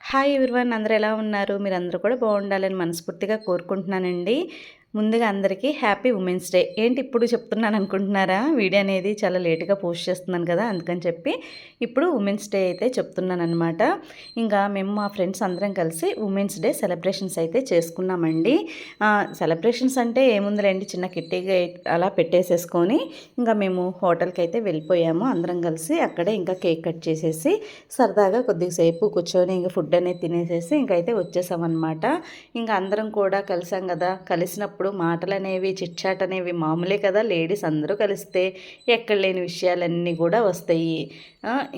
Hi everyone, అందరూ ఎలా ఉన్నారు? మీరందరూ కూడా బాగుండాలని మనస్ఫూర్తిగా కోరుకుంటున్నానండి. ముందుగా అందరికీ హ్యాపీ ఉమెన్స్ డే. ఏంటి ఇప్పుడు చెప్తున్నాను అనుకుంటున్నారా? వీడియో అనేది చాలా లేట్‌గా పోస్ట్ చేస్తున్నాను కదా! అందుకని చెప్పి ఇప్పుడు ఉమెన్స్ డే అయితే చెప్తున్నాననమాట. ఇంకా మేము మా ఫ్రెండ్స్ అందరం కలిసి ఉమెన్స్ డే సెలబ్రేషన్స్ అయితే చేసుకున్నామండి. సెలబ్రేషన్స్ అంటే ఏముందిలేండి, చిన్న కిట్టీగా అలా పెట్టేసేసుకొని ఇంకా మేము హోటల్‌కి అయితే వెళ్ళిపోయాము. అందరం కలిసి అక్కడే ఇంకా కేక్ కట్ చేసేసి సరదాగా కొద్దిసేపు కూర్చొని ఇంక ఫుడ్ అనేది తినేసేసి ఇంకైతే వచ్చేసామన్నమాట. ఇంకా అందరం కూడా కలిసాం కదా! కలిసినప్పుడు మాటలనేవి చిట్‌చాట్ అనేవి మామూలే కదా! లేడీస్ అందరూ కలిస్తే ఎక్కడ లేని విషయాలన్నీ కూడా వస్తాయి.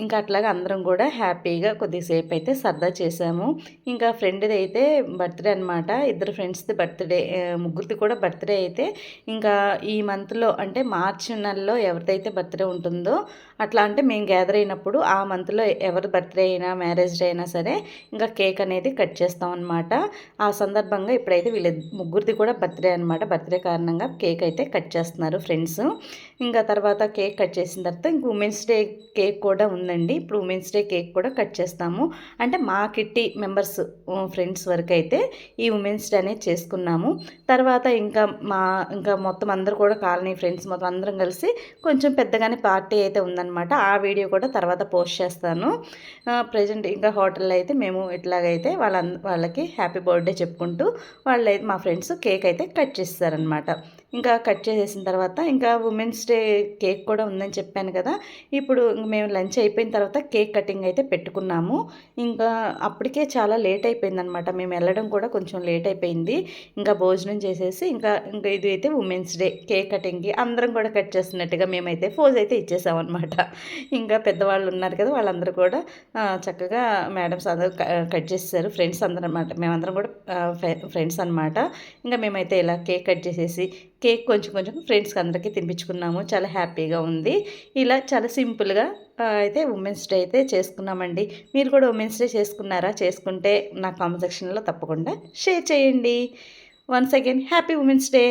ఇంకా అట్లాగా అందరం కూడా హ్యాపీగా కొద్దిసేపు అయితే సరదా చేసాము. ఇంకా ఫ్రెండ్‌ది అయితే బర్త్‌డే అనమాట. ఇద్దరు ఫ్రెండ్స్‌ది బర్త్‌డే, ముగ్గురిది కూడా బర్త్‌డే అయితే ఇంకా ఈ మంత్‌లో అంటే మార్చి నెలలో ఎవరిదైతే బర్త్‌డే ఉంటుందో అట్లా అంటే మేము గ్యాదర్ అయినప్పుడు ఆ మంత్‌లో ఎవరి బర్త్‌డే అయినా మ్యారేజ్ డే అయినా సరే ఇంకా కేక్ అనేది కట్ చేస్తామన్నమాట. ఆ సందర్భంగా ఇప్పుడైతే వీళ్ళ ముగ్గురిది కూడా బర్త్‌డే అనమాట. బర్త్‌డే కారణంగా కేక్ అయితే కట్ చేస్తున్నారు ఫ్రెండ్స్. ఇంకా తర్వాత కేక్ కట్ చేసిన తర్వాత ఇంక ఉమెన్స్ డే కేక్ కూడా ఉందండి. ఇప్పుడు ఉమెన్స్ డే కేక్ కూడా కట్ చేస్తాము. అంటే మా కిట్టి మెంబర్స్ ఫ్రెండ్స్ వరకైతే ఈ ఉమెన్స్ డే అనేది చేసుకున్నాము. తర్వాత ఇంకా మొత్తం అందరూ కూడా కాలనీ ఫ్రెండ్స్ మొత్తం అందరం కలిసి కొంచెం పెద్దగానే పార్టీ అయితే ఉందన్నమాట. ఆ వీడియో కూడా తర్వాత పోస్ట్ చేస్తాను. ప్రెజెంట్ ఇంకా హోటల్లో అయితే మేము ఇట్లాగైతే వాళ్ళకి హ్యాపీ బర్త్డే చెప్పుకుంటూ వాళ్ళైతే మా ఫ్రెండ్స్ కేక్ అయితే కట్ చేస్తారనమాట. ఇంకా కట్ చేసేసిన తర్వాత ఇంకా ఉమెన్స్ డే కేక్ కూడా ఉందని చెప్పాను కదా! ఇప్పుడు మేము లంచ్ అయిపోయిన తర్వాత కేక్ కటింగ్ అయితే పెట్టుకున్నాము. ఇంకా అప్పటికే చాలా లేట్ అయిపోయిందనమాట. మేము వెళ్ళడం కూడా కొంచెం లేట్ అయిపోయింది. ఇంకా భోజనం చేసేసి ఇంకా ఇది అయితే ఉమెన్స్ డే కేక్ కటింగ్‌కి అందరం కూడా కట్ చేస్తున్నట్టుగా మేమైతే పోజ్ అయితే ఇచ్చేసామన్నమాట. ఇంకా పెద్దవాళ్ళు ఉన్నారు కదా! వాళ్ళందరూ కూడా చక్కగా మేడమ్స్ అందరూ కట్ చేసేసారు. ఫ్రెండ్స్ అందరం అనమాట. మేమందరం కూడా ఫ్రెండ్స్ అనమాట. ఇంకా మేమైతే ఇలా కేక్ కట్ చేసేసి కేక్ కొంచెం కొంచెం ఫ్రెండ్స్‌కి అందరికీ తినిపించుకున్నాము. చాలా హ్యాపీగా ఉంది. ఇలా చాలా సింపుల్‌గా అయితే ఉమెన్స్ డే అయితే చేసుకున్నామండి. మీరు కూడా ఉమెన్స్ డే చేసుకున్నారా? చేసుకుంటే నా కామెంట్ సెక్షన్‌లో తప్పకుండా షేర్ చేయండి. Once again happy women's day.